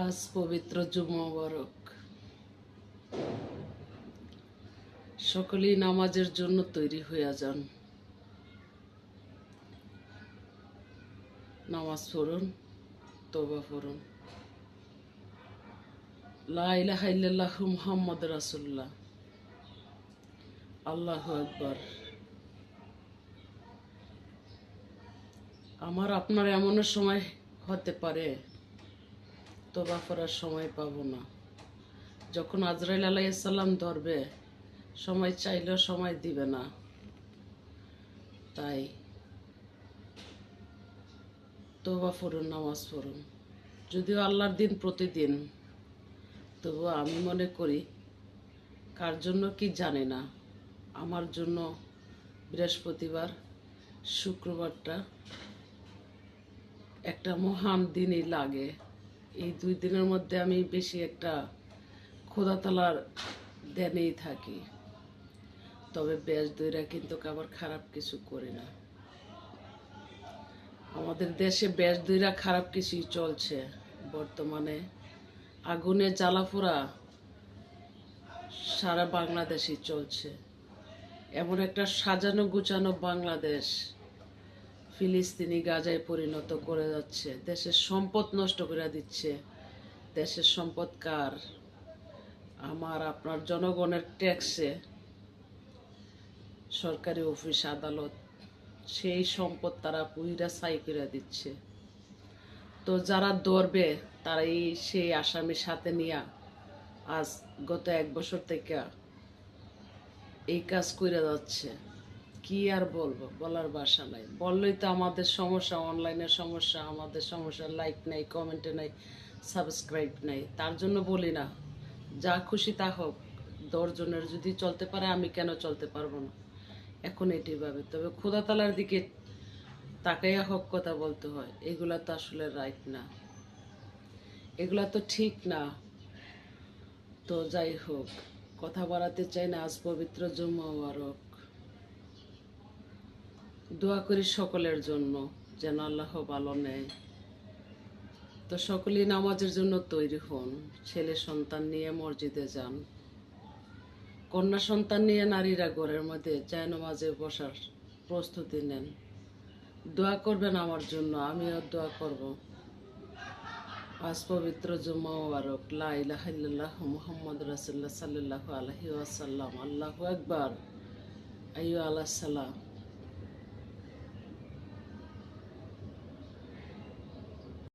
আজ পবিত্র জুমা মুবারক। সকলেই নামাজের জন্য তৈরি হইয়া যান। নামাজ পড়ুন, তওবা পড়ুন। লা ইলাহা ইল্লাল্লাহু মুহাম্মাদুর রাসূলুল্লাহ। আল্লাহু আকবার। আমার আপনার এমনও সময় হতে পারে তওবা করার সময় পাবো না। যখন আজরাইল আলাইহিস সালাম ধরবে, সময় চাইলেও সময় দিবে না। তাই তওবা পড়ুন, নামাজ পড়ুন। যদিও আল্লাহর দিন প্রতিদিন, তবুও আমি মনে করি, কার জন্য কি জানি না, আমার জন্য বৃহস্পতিবার শুক্রবারটা একটা মহান দিনই লাগে। এই দুই দিনের মধ্যে আমি বেশি একটা খোদা তালার ধ্যানেই থাকি। তবে বেশ দইরা কিন্তু আবার খারাপ কিছু করি না। আমাদের দেশে বেশ দইরা খারাপ কিছুই চলছে বর্তমানে। আগুনে জ্বালাপোড়া সারা বাংলাদেশই চলছে। এমন একটা সাজানো গুছানো বাংলাদেশ ফিলিস্তিনি গাজায় পরিণত করে যাচ্ছে। দেশের সম্পদ নষ্ট করে দিচ্ছে। দেশের সম্পদ কার? আমার আপনার জনগণের ট্যাক্সে সরকারি অফিস আদালত, সেই সম্পদ তারা পুইরা ছাই করে দিচ্ছে। তো যারা ধরবে তারাই সেই আসামির সাথে নিয়ে আজ গত 1 বছর থেকে এই কাজ করে যাচ্ছে। কি আর বলবো, বলার ভাষা নাই। বললেই তো আমাদের সমস্যা, অনলাইনের সমস্যা, আমাদের সমস্যা, লাইক নাই, কমেন্টে নাই, সাবস্ক্রাইব নাই। তার জন্য বলি না, যা খুশি তা হোক। 10 জনের যদি চলতে পারে, আমি কেন চলতে পারবো না? এখন এটি ভাবে। তবে খোদা তালার দিকে তাকাইয়া হক কথা বলতে হয়। এগুলা তো আসলে রাইট না, এগুলা তো ঠিক না। তো যাই হোক, কথা বাড়াতে চাই না। আজ পবিত্র জুমা মুবারক। দোয়া করি সকলের জন্য, যেন আল্লাহ ভালো নেয়। তো সকলেই নামাজের জন্য তৈরি হন। ছেলে সন্তান নিয়ে মসজিদে যান। কন্যা সন্তান নিয়ে নারীরা ঘরের মধ্যে জায়নামাজে বসার প্রস্তুতি নেন। দোয়া করবেন আমার জন্য, আমিও দোয়া করব। আজ পবিত্র জুমা মুবারক। লা ইলাহা ইল্লাল্লাহু মুহাম্মাদুর রাসূলুল্লাহ সাল্লাল্লাহু আলাইহি ওয়াসাল্লাম। আল্লাহু আকবার। আইয়ু আলাস সালাম।